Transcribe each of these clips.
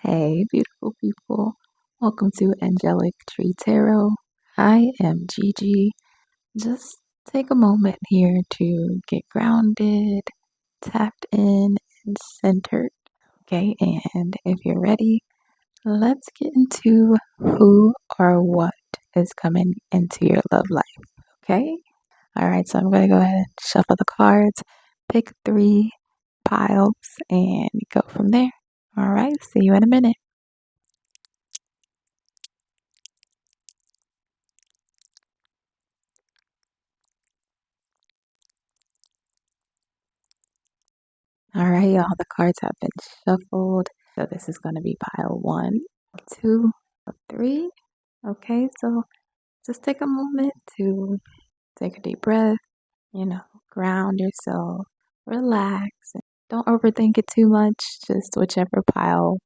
Hey, beautiful people. Welcome to Angelic Tree Tarot. I am Gigi. Just take a moment here to get grounded, tapped in, and centered. Okay, and if you're ready, let's get into who or what is coming into your love life. Okay? All right, so I'm going to go ahead and shuffle the cards, pick 3 piles, and go from there. All right, see you in a minute. All right, y'all, the cards have been shuffled. So this is going to be pile 1, 2, 3. Okay, so just take a moment to take a deep breath, ground yourself, relax, and don't overthink it too much. Just whichever pile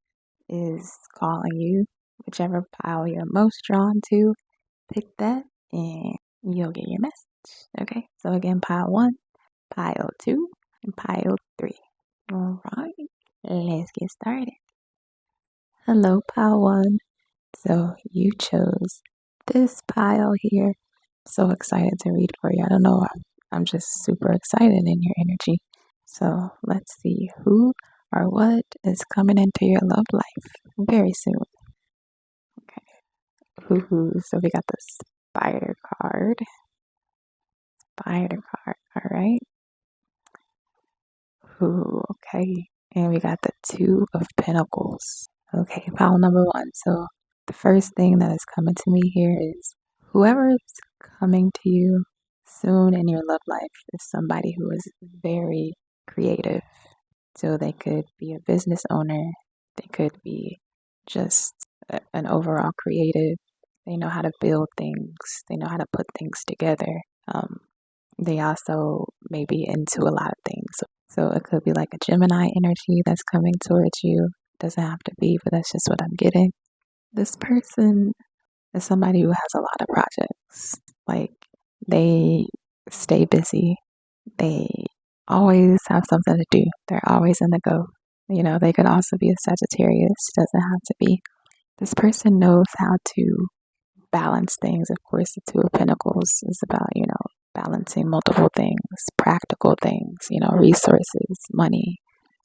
is calling you, whichever pile you're most drawn to, pick that and you'll get your message. Okay, so again, pile 1, pile 2, and pile 3. All right, let's get started. Hello, pile 1. So you chose this pile here. So excited to read for you. I don't know. I'm just super excited in your energy. So let's see who or what is coming into your love life very soon. Okay. Ooh, so we got the spider card. Spider card. All right. Ooh, okay. And we got the 2 of Pentacles. Okay, pile number 1. So the first thing that is coming to me here is whoever is coming to you soon in your love life is somebody who is very creative. So they could be a business owner, they could be just an overall creative. They know how to build things, they know how to put things together. They also may be into a lot of things. So it could be like a Gemini energy that's coming towards you. Doesn't have to be, but that's just what I'm getting. This person is somebody who has a lot of projects. Like they stay busy. They always have something to do. They're always in the go. They could also be a Sagittarius. Doesn't have to be. This person knows how to balance things. Of course, the 2 of Pentacles is about, balancing multiple things, practical things, resources, money.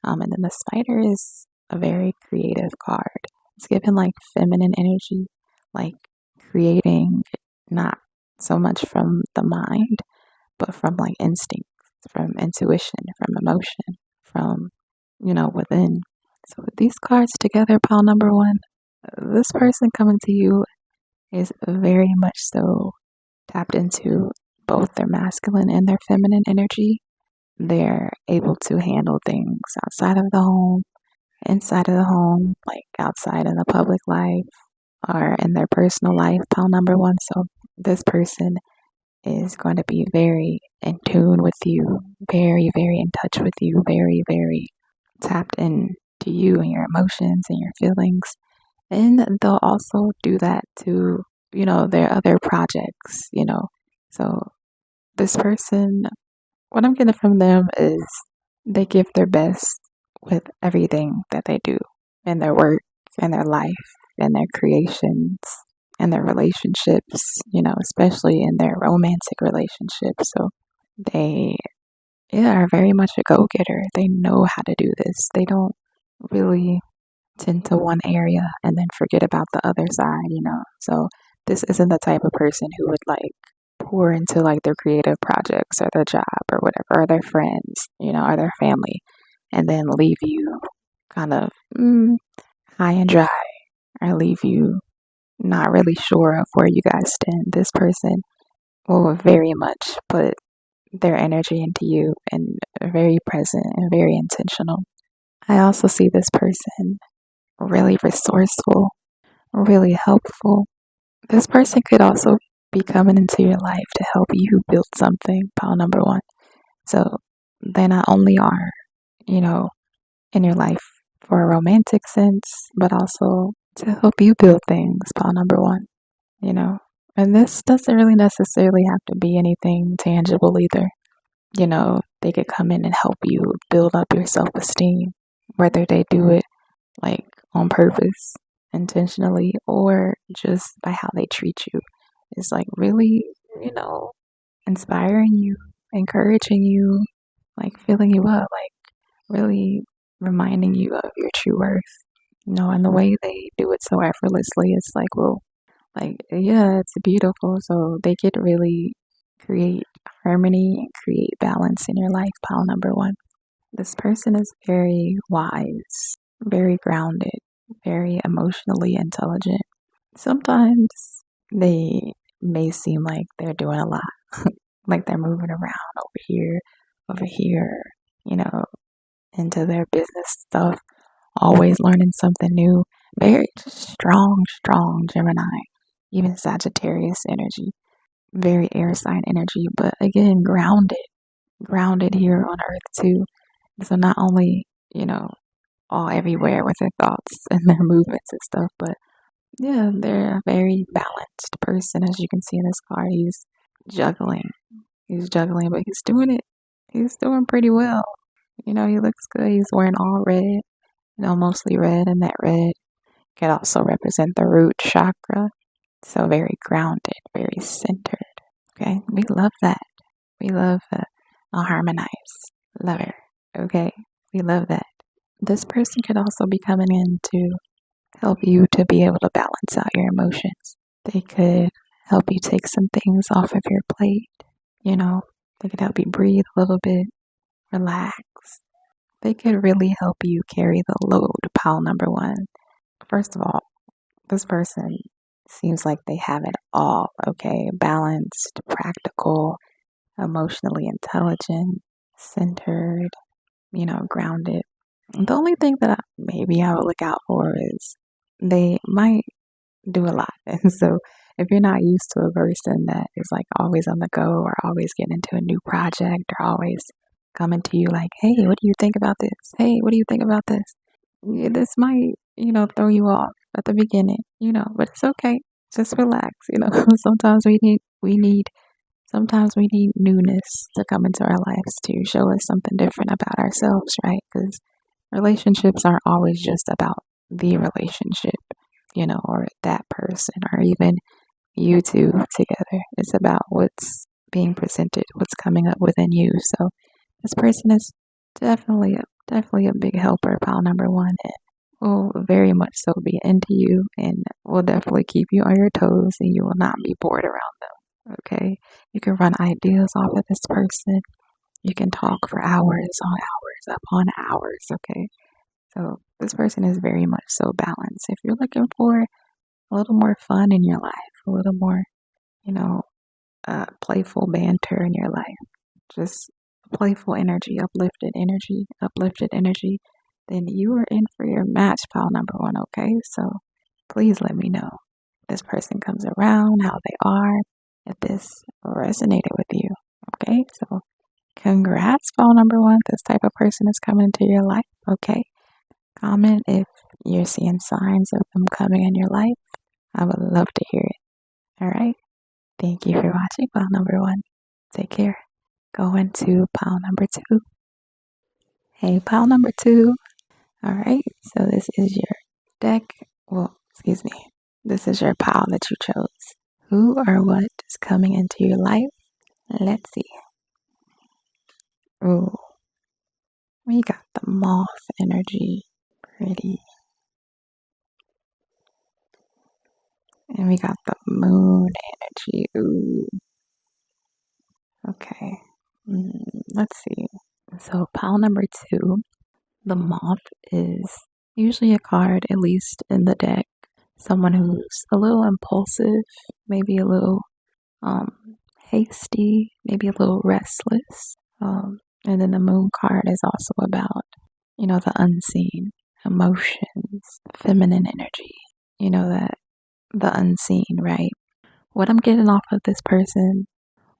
And then the spider is a very creative card. It's given like feminine energy, like creating not so much from the mind, but from like instinct, from intuition, from emotion, from, within. So with these cards together, pile number 1, this person coming to you is very much so tapped into both their masculine and their feminine energy. They're able to handle things outside of the home, inside of the home, like outside in the public life or in their personal life, pile number 1. So this person is going to be very in tune with you, very, very in touch with you, very, very tapped into you and your emotions and your feelings. And they'll also do that to, their other projects, So this person, what I'm getting from them is they give their best with everything that they do in their work, in their life, in their creations, in their relationships, especially in their romantic relationships. So they are very much a go-getter. They know how to do this. They don't really tend to one area and then forget about the other side. So this isn't the type of person who would like pour into like their creative projects or their job or whatever, or their friends, or their family, and then leave you kind of high and dry, or leave you not really sure of where you guys stand. This person will very much put their energy into you and very present and very intentional. I also see this person really resourceful, really helpful. This person could also be coming into your life to help you build something, pile number 1. So they not only are, in your life for a romantic sense, but also to help you build things, pile number 1, And this doesn't really necessarily have to be anything tangible either. They could come in and help you build up your self-esteem, whether they do it like on purpose, intentionally, or just by how they treat you. It's like really, you know, inspiring you, encouraging you, like filling you up, like really reminding you of your true worth. And the way they do it so effortlessly, it's like, well, like, yeah, it's beautiful. So they could really create harmony and create balance in your life, pile number one. This person is very wise, very grounded, very emotionally intelligent. Sometimes they may seem like they're doing a lot, like they're moving around over here, you know, into their business stuff, always learning something new. Very just strong Gemini, even Sagittarius energy, very air sign energy, but again, grounded here on earth too. So not only, all everywhere with their thoughts and their movements and stuff, but yeah, they're a very balanced person. As you can see in this card, juggling. He's juggling, but he's doing it. He's doing pretty well. He looks good. He's wearing all red, mostly red, and that red could also represent the root chakra. So very grounded, very centered. Okay, we love that. We love a harmonized lover. Okay, we love that. This person could also be coming in to help you to be able to balance out your emotions. They could help you take some things off of your plate. They could help you breathe a little bit, relax. They could really help you carry the load, pile number one. First of all, this person seems like they have it all, okay? Balanced, practical, emotionally intelligent, centered, grounded. The only thing that maybe I would look out for is they might do a lot. And so if you're not used to a person that is like always on the go or always getting into a new project or always coming to you like, hey, what do you think about this? Hey, what do you think about this? Yeah, this might, throw you off at the beginning, but it's okay. Just relax, Sometimes sometimes we need newness to come into our lives to show us something different about ourselves, right? Because relationships aren't always just about the relationship, or that person, or even you two together. It's about what's being presented, what's coming up within you. So this person is definitely a big helper, pile number one, and will very much so be into you and will definitely keep you on your toes and you will not be bored around them. Okay. You can run ideas off of this person. You can talk for hours on hours upon hours. Okay. So this person is very much so balanced. If you're looking for a little more fun in your life, a little more, you know, playful banter in your life, just playful uplifted energy, then you are in for your match, pile number one, okay? So please let me know if this person comes around, how they are, if this resonated with you, okay? So congrats, pile number one. This type of person is coming into your life, okay? Comment if you're seeing signs of them coming in your life. I would love to hear it, all right? Thank you for watching pile number one. Take care. Going to pile number two. Hey, pile number two. All right, so this is your deck. Well, excuse me. This is your pile that you chose. Who or what is coming into your life? Let's see. Ooh, we got the moth energy. Pretty. And we got the moon energy. Ooh. Okay. Let's see. So, pile number two, the moth is usually a card, at least in the deck. Someone who's a little impulsive, maybe a little hasty, maybe a little restless. And then the moon card is also about, the unseen, emotions, feminine energy, that the unseen, right? What I'm getting off of this person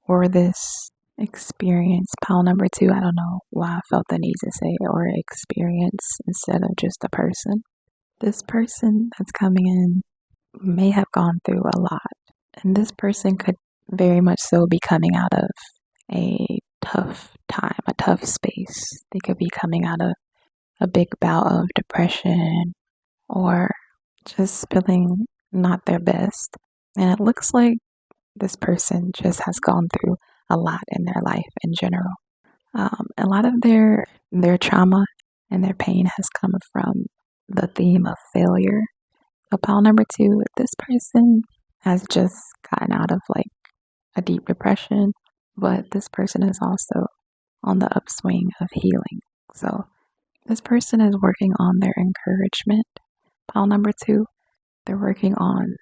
or this experience, pile number two, I don't know why I felt the need to say or experience instead of just a person. This person that's coming in may have gone through a lot. And this person could very much so be coming out of a tough time, a tough space. They could be coming out of a big bout of depression or just feeling not their best. And it looks like this person just has gone through a lot in their life in general. A lot of their trauma and their pain has come from the theme of failure. So pile number two, this person has just gotten out of like a deep depression, but this person is also on the upswing of healing. So this person is working on their encouragement. Pile number two, they're working on,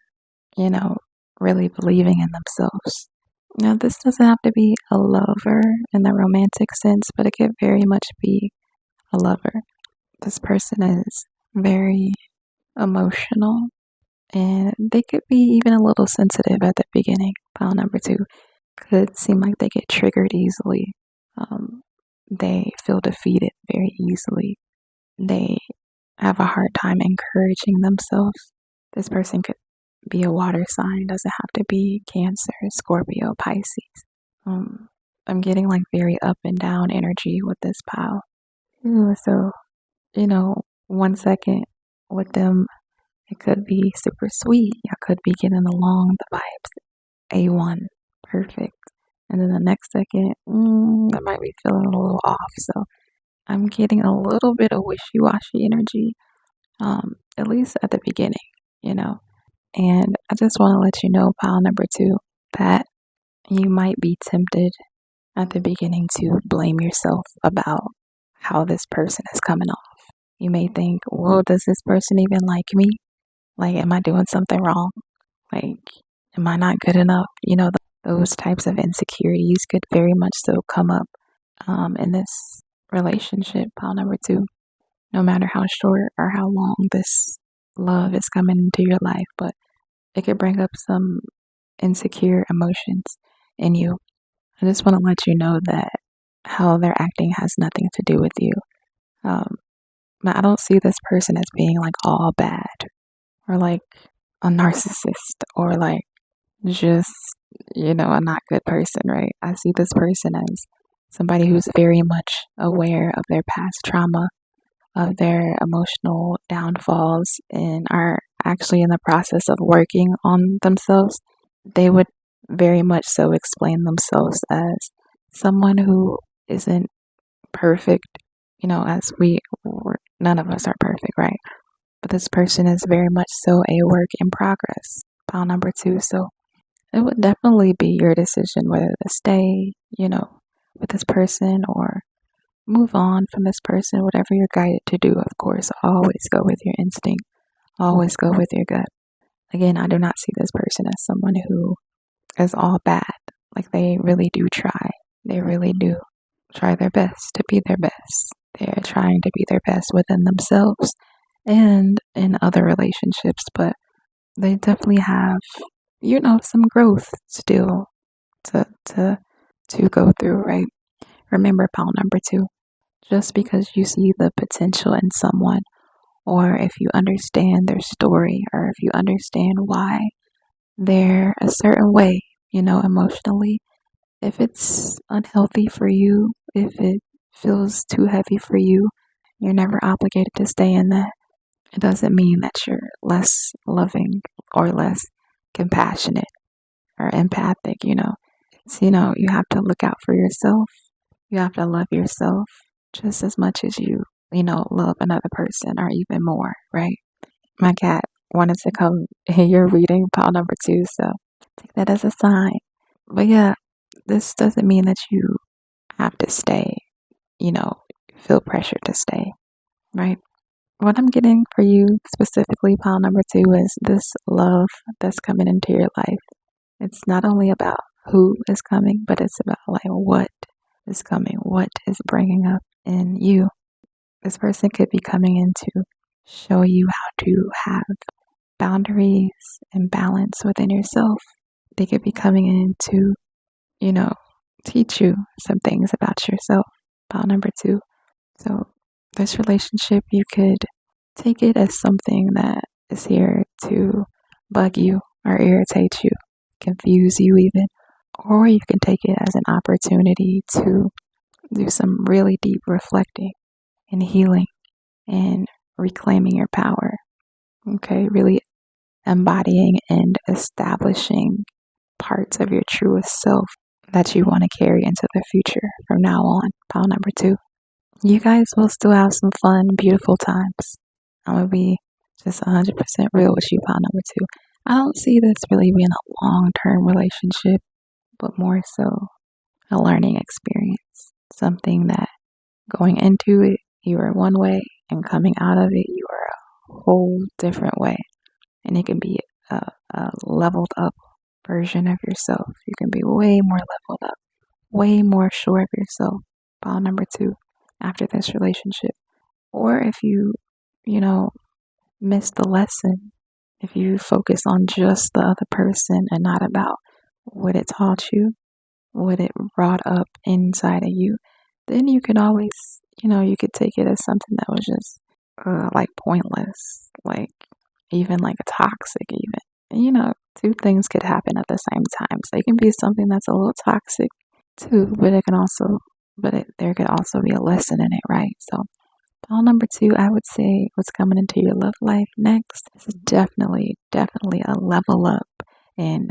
you know, really believing in themselves. Now, this doesn't have to be a lover in the romantic sense, but it could very much be a lover. This person is very emotional and they could be even a little sensitive at the beginning. Pile number two could seem like they get triggered easily. They feel defeated very easily. They have a hard time encouraging themselves. This person could be a water sign, doesn't have to be Cancer, Scorpio, Pisces. I'm getting like very up and down energy with this pile. Ooh, so, 1 second with them, it could be super sweet. Y'all could be getting along, the vibes A1, perfect. And then the next second, I might be feeling a little off. So I'm getting a little bit of wishy-washy energy, at least at the beginning, you know. And I just want to let you know, pile number two, that you might be tempted at the beginning to blame yourself about how this person is coming off. You may think, well, does this person even like me? Like, am I doing something wrong? Like, am I not good enough? Those types of insecurities could very much so come up in this relationship, pile number two, no matter how short or how long this love is coming into your life. But it could bring up some insecure emotions in you. I just want to let you know that how they're acting has nothing to do with you. I don't see this person as being like all bad or like a narcissist or like just, a not good person, right? I see this person as somebody who's very much aware of their past trauma, of their emotional downfalls, and are actually in the process of working on themselves. They would very much so explain themselves as someone who isn't perfect, as none of us are perfect, right? But this person is very much so a work in progress. Pile number two. So it would definitely be your decision whether to stay, with this person or move on from this person, whatever you're guided to do, of course. Always go with your instinct, always go with your gut. Again, I do not see this person as someone who is all bad. Like, they really do try. They really do try their best to be their best. They're trying to be their best within themselves and in other relationships, but they definitely have, some growth still to go through, right? Remember, pile number two, just because you see the potential in someone, or if you understand their story, or if you understand why they're a certain way, emotionally, if it's unhealthy for you, if it feels too heavy for you, you're never obligated to stay in that. It doesn't mean that you're less loving or less compassionate or empathic, It's, you have to look out for yourself. You have to love yourself just as much as love another person or even more, right? My cat wanted to come hear your reading, pile number two, so take that as a sign. But yeah, this doesn't mean that you have to stay, you know, feel pressure to stay, right? What I'm getting for you specifically, pile number two, is this love that's coming into your life. It's not only about who is coming, but it's about like what is coming, what is bringing up in you. This person could be coming in to show you how to have boundaries and balance within yourself. They could be coming in to, you know, teach you some things about yourself. Pile number two. So, this relationship, you could take it as something that is here to bug you or irritate you, confuse you even, or you can take it as an opportunity to do some really deep reflecting and healing and reclaiming your power. Okay, really embodying and establishing parts of your truest self that you want to carry into the future from now on. Pile number 2. You guys will still have some fun, beautiful times. I'm going to be just 100% real with you, pile number 2. I don't see this really being a long-term relationship, but more so a learning experience. Something that going into it, you are one way, and coming out of it, you are a whole different way. And it can be a leveled up version of yourself. You can be way more leveled up, way more sure of yourself. Pile number 2, after this relationship. Or if you know, miss the lesson, if you focus on just the other person and not about what it taught you, what it brought up inside of you, then you could always, you could take it as something that was just like pointless, like even like a toxic, even. And, two things could happen at the same time. So it can be something that's a little toxic too, but there could also be a lesson in it, right? So pile number 2, I would say what's coming into your love life next is definitely, definitely a level up in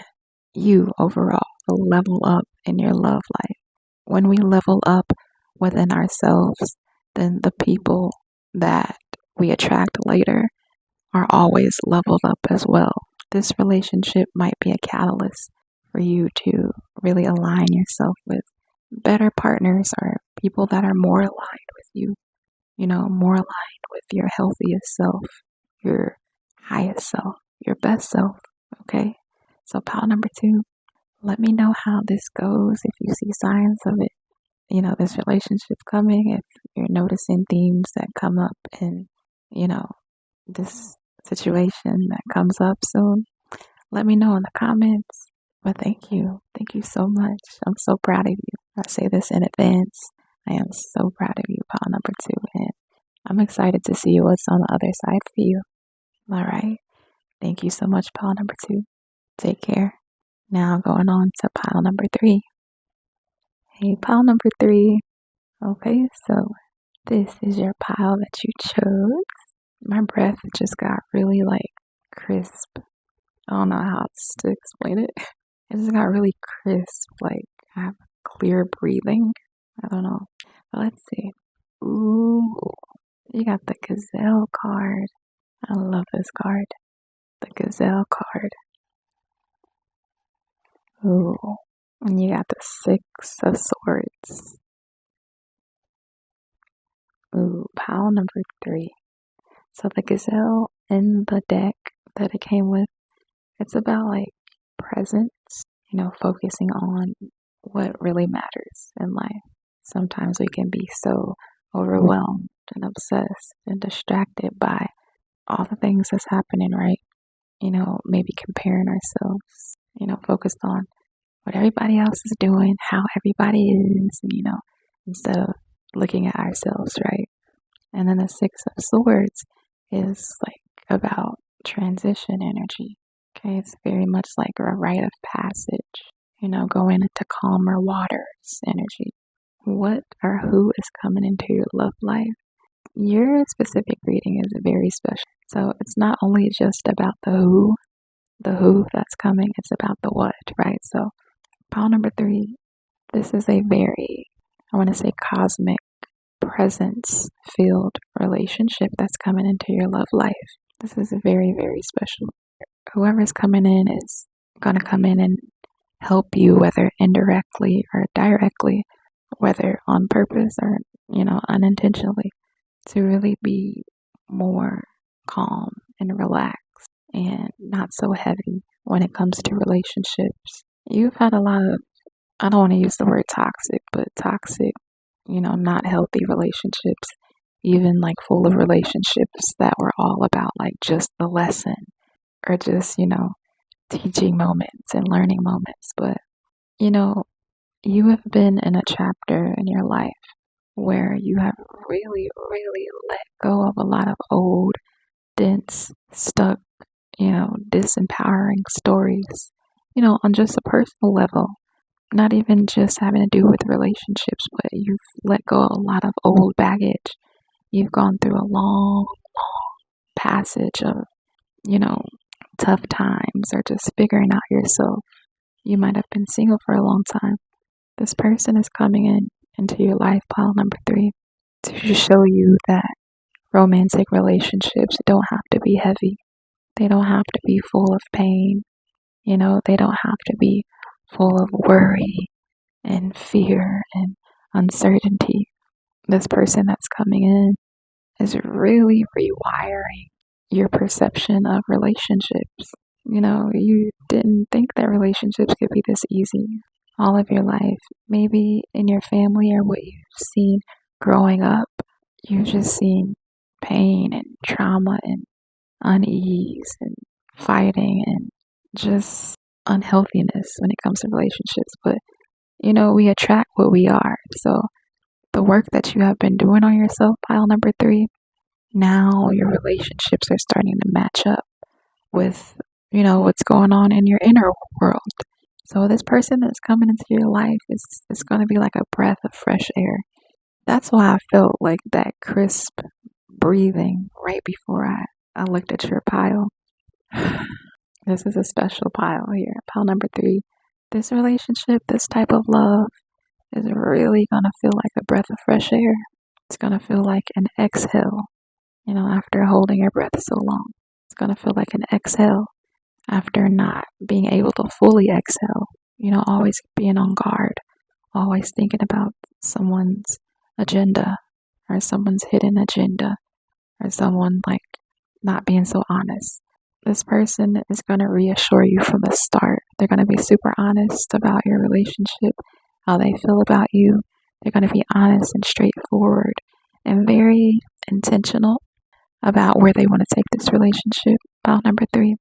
you overall, a level up in your love life. When we level up within ourselves, then the people that we attract later are always leveled up as well. This relationship might be a catalyst for you to really align yourself with better partners or people that are more aligned with you, more aligned with your healthiest self, your highest self, your best self. Okay. So, pile number 2, let me know how this goes. If you see signs of it, this relationship coming, if you're noticing themes that come up in, this situation that comes up soon, let me know in the comments. But thank you. Thank you so much. I'm so proud of you. I say this in advance. I am so proud of you, pile number 2. And I'm excited to see what's on the other side for you. All right. Thank you so much, pile number 2. Take care. Now going on to pile number 3. Hey, pile number 3. Okay, so this is your pile that you chose. My breath just got really like crisp. I don't know how else to explain it. It just got really crisp. Like I have clear breathing. I don't know. But let's see. Ooh, you got the Gazelle card. I love this card. The Gazelle card. Ooh. And you got the 6 of Swords. Ooh, pile number 3. So the Gazelle in the deck that it came with, it's about like presence, focusing on what really matters in life. Sometimes we can be so overwhelmed and obsessed and distracted by all the things that's happening, right? Maybe comparing ourselves, focused on what everybody else is doing, how everybody is, instead of looking at ourselves, right? And then the 6 of Swords is like about transition energy. Okay, it's very much like a rite of passage, going into calmer waters energy. What or who is coming into your love life? Your specific reading is very special. So it's not only just about the who that's coming, it's about the what, right? So pile number 3, this is a very, I want to say, cosmic presence filled relationship that's coming into your love life. This is very, very special. Whoever's coming in is going to come in and help you, whether indirectly or directly, whether on purpose or, unintentionally, to really be more calm and relaxed and not so heavy when it comes to relationships. You've had a lot of, I don't want to use the word toxic, but toxic, not healthy relationships, even like full of relationships that were all about like just the lesson or just, teaching moments and learning moments. But, you have been in a chapter in your life where you have really, really let go of a lot of old, dense, stuck, disempowering stories, on just a personal level. Not even just having to do with relationships, but you've let go of a lot of old baggage. You've gone through a long, long passage of you know, tough times or just figuring out yourself. You might have been single for a long time. This person is coming into your life, pile number 3, to show you that romantic relationships don't have to be heavy. They don't have to be full of pain. They don't have to be full of worry and fear and uncertainty. This person that's coming in is really rewiring your perception of relationships. You didn't think that relationships could be this easy all of your life. Maybe in your family or what you've seen growing up, you've just seen pain and trauma and unease and fighting and just unhealthiness when it comes to relationships. But, we attract what we are. So the work that you have been doing on yourself, pile number 3, now your relationships are starting to match up with, what's going on in your inner world. So this person that's coming into your life is going to be like a breath of fresh air. That's why I felt like that crisp breathing right before I looked at your pile. This is a special pile here. Pile number 3. This relationship, this type of love is really going to feel like a breath of fresh air. It's going to feel like an exhale, after holding your breath so long. It's going to feel like an exhale after not being able to fully exhale. Always being on guard, always thinking about someone's agenda or someone's hidden agenda or someone like not being so honest. This person is going to reassure you from the start. They're going to be super honest about your relationship, how they feel about you. They're going to be honest and straightforward and very intentional about where they want to take this relationship. Pile number 3,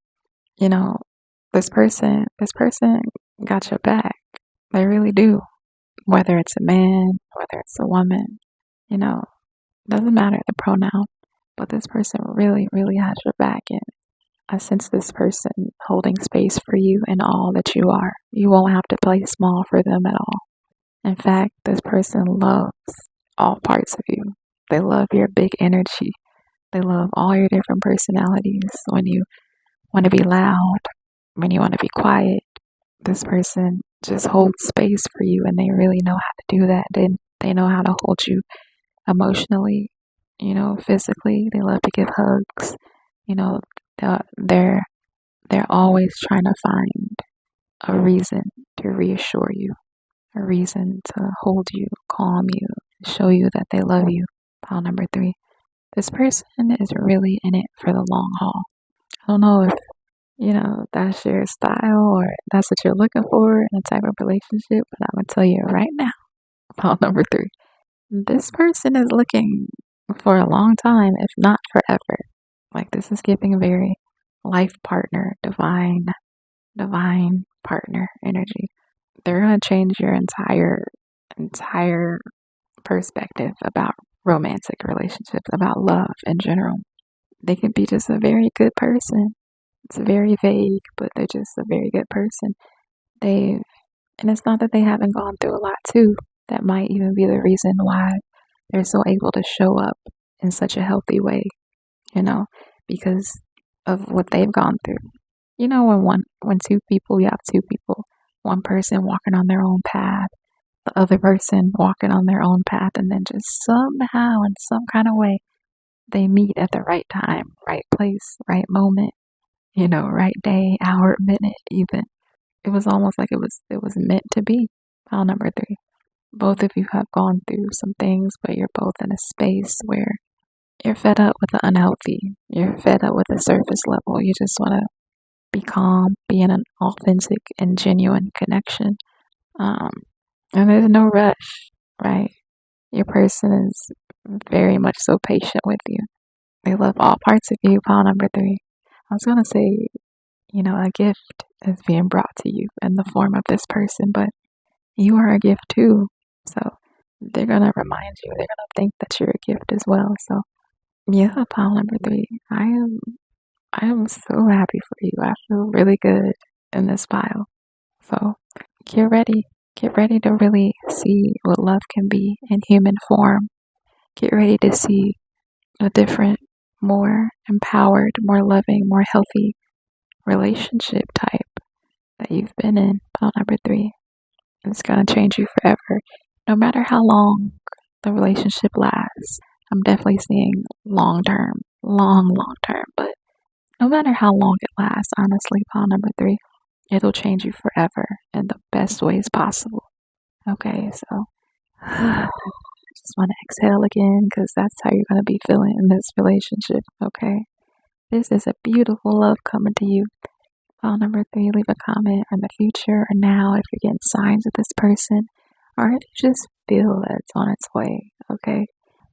this person got your back. They really do. Whether it's a man, whether it's a woman, doesn't matter the pronoun, but this person really, really has your back. And I sense this person holding space for you and all that you are. You won't have to play small for them at all. In fact, this person loves all parts of you. They love your big energy. They love all your different personalities. When you want to be loud, when you want to be quiet, this person just holds space for you, and they really know how to do that. They know how to hold you emotionally, physically. They love to give hugs. They're always trying to find a reason to reassure you, a reason to hold you, calm you, show you that they love you. Pile number 3. This person is really in it for the long haul. I don't know if, that's your style or that's what you're looking for in a type of relationship, but I'm going to tell you right now, pile number 3. This person is looking for a long time, if not forever. Like, this is giving very life partner, divine partner energy. They're going to change your entire perspective about romantic relationships, about love in general. They could be just a very good person. It's very vague, but they're just a very good person. And it's not that they haven't gone through a lot too. That might even be the reason why they're so able to show up in such a healthy way, because of what they've gone through. When you have two people, one person walking on their own path, the other person walking on their own path, and then just somehow, in some kind of way, they meet at the right time, right place, right moment, right day, hour, minute, even. It was almost like it was meant to be. Pile number 3. Both of you have gone through some things, but you're both in a space where you're fed up with the unhealthy. You're fed up with the surface level. You just want to be calm, be in an authentic and genuine connection. Um, and there's no rush, right? Your person is very much so patient with you. They love all parts of you. Pile number 3. I was going to say, a gift is being brought to you in the form of this person, but you are a gift too. So they're going to remind you, they're going to think that you're a gift as well. So yeah, pile number 3. I am so happy for you. I feel really good in this pile. So get ready. Get ready to really see what love can be in human form. Get ready to see a different, more empowered, more loving, more healthy relationship type that you've been in. Pile number 3. It's gonna change you forever. No matter how long the relationship lasts. I'm definitely seeing long term, long term, but no matter how long it lasts, honestly, pile number 3, it'll change you forever in the best ways possible. Okay, so I just want to exhale again because that's how you're going to be feeling in this relationship. Okay, this is a beautiful love coming to you. File number 3, leave a comment in the future or now if you're getting signs of this person or if you just feel that it's on its way. Okay,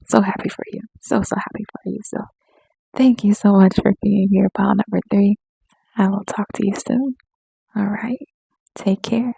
so happy for you. So happy for you. So thank you so much for being here, pile number 3. I will talk to you soon. All right, take care.